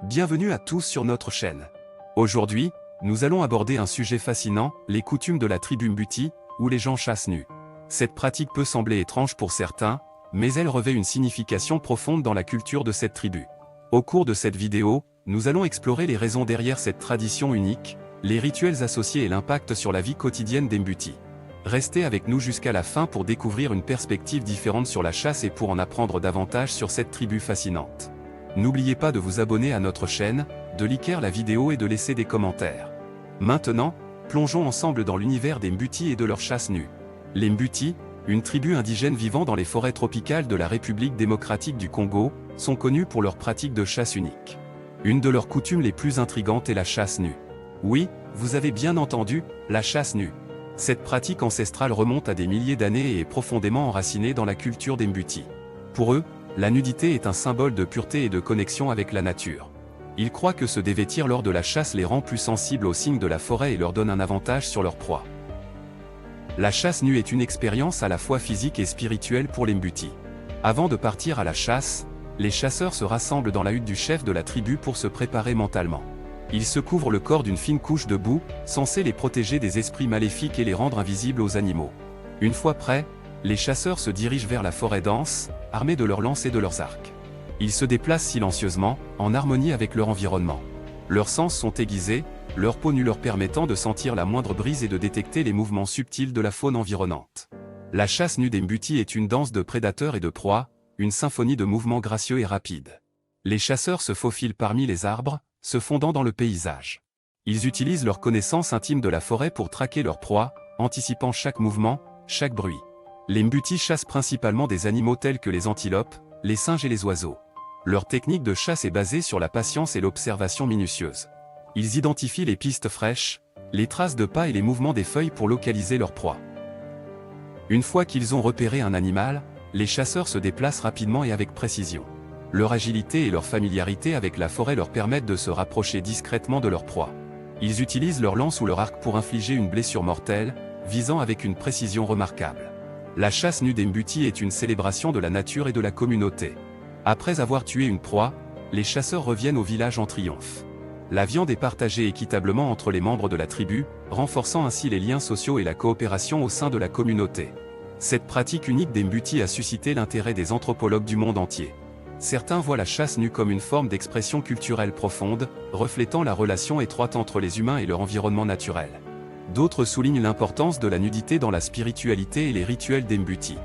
Bienvenue à tous sur notre chaîne. Aujourd'hui, nous allons aborder un sujet fascinant, les coutumes de la tribu Mbuti, où les gens chassent nus. Cette pratique peut sembler étrange pour certains, mais elle revêt une signification profonde dans la culture de cette tribu. Au cours de cette vidéo, nous allons explorer les raisons derrière cette tradition unique, les rituels associés et l'impact sur la vie quotidienne des Mbuti. Restez avec nous jusqu'à la fin pour découvrir une perspective différente sur la chasse et pour en apprendre davantage sur cette tribu fascinante. N'oubliez pas de vous abonner à notre chaîne, de liker la vidéo et de laisser des commentaires. Maintenant, plongeons ensemble dans l'univers des Mbuti et de leur chasse nue. Les Mbuti, une tribu indigène vivant dans les forêts tropicales de la République démocratique du Congo, sont connus pour leur pratique de chasse unique. Une de leurs coutumes les plus intrigantes est la chasse nue. Oui, vous avez bien entendu, la chasse nue. Cette pratique ancestrale remonte à des milliers d'années et est profondément enracinée dans la culture des Mbuti. Pour eux, la nudité est un symbole de pureté et de connexion avec la nature. Ils croient que se dévêtir lors de la chasse les rend plus sensibles aux signes de la forêt et leur donne un avantage sur leur proie. La chasse nue est une expérience à la fois physique et spirituelle pour les Mbuti. Avant de partir à la chasse, les chasseurs se rassemblent dans la hutte du chef de la tribu pour se préparer mentalement. Ils se couvrent le corps d'une fine couche de boue, censée les protéger des esprits maléfiques et les rendre invisibles aux animaux. Une fois prêts, les chasseurs se dirigent vers la forêt dense, armés de leurs lances et de leurs arcs. Ils se déplacent silencieusement, en harmonie avec leur environnement. Leurs sens sont aiguisés, leur peau nue leur permettant de sentir la moindre brise et de détecter les mouvements subtils de la faune environnante. La chasse nue des Mbuti est une danse de prédateurs et de proies, une symphonie de mouvements gracieux et rapides. Les chasseurs se faufilent parmi les arbres, se fondant dans le paysage. Ils utilisent leur connaissance intime de la forêt pour traquer leur proie, anticipant chaque mouvement, chaque bruit. Les Mbuti chassent principalement des animaux tels que les antilopes, les singes et les oiseaux. Leur technique de chasse est basée sur la patience et l'observation minutieuse. Ils identifient les pistes fraîches, les traces de pas et les mouvements des feuilles pour localiser leur proie. Une fois qu'ils ont repéré un animal, les chasseurs se déplacent rapidement et avec précision. Leur agilité et leur familiarité avec la forêt leur permettent de se rapprocher discrètement de leur proie. Ils utilisent leur lance ou leur arc pour infliger une blessure mortelle, visant avec une précision remarquable. La chasse nue des Mbuti est une célébration de la nature et de la communauté. Après avoir tué une proie, les chasseurs reviennent au village en triomphe. La viande est partagée équitablement entre les membres de la tribu, renforçant ainsi les liens sociaux et la coopération au sein de la communauté. Cette pratique unique des Mbuti a suscité l'intérêt des anthropologues du monde entier. Certains voient la chasse nue comme une forme d'expression culturelle profonde, reflétant la relation étroite entre les humains et leur environnement naturel. D'autres soulignent l'importance de la nudité dans la spiritualité et les rituels des Mbuti.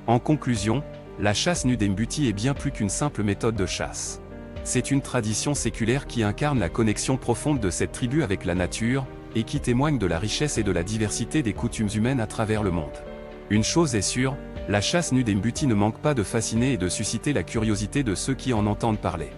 En conclusion, la chasse nue des Mbuti est bien plus qu'une simple méthode de chasse. C'est une tradition séculaire qui incarne la connexion profonde de cette tribu avec la nature, et qui témoigne de la richesse et de la diversité des coutumes humaines à travers le monde. Une chose est sûre, la chasse nue des Mbuti ne manque pas de fasciner et de susciter la curiosité de ceux qui en entendent parler.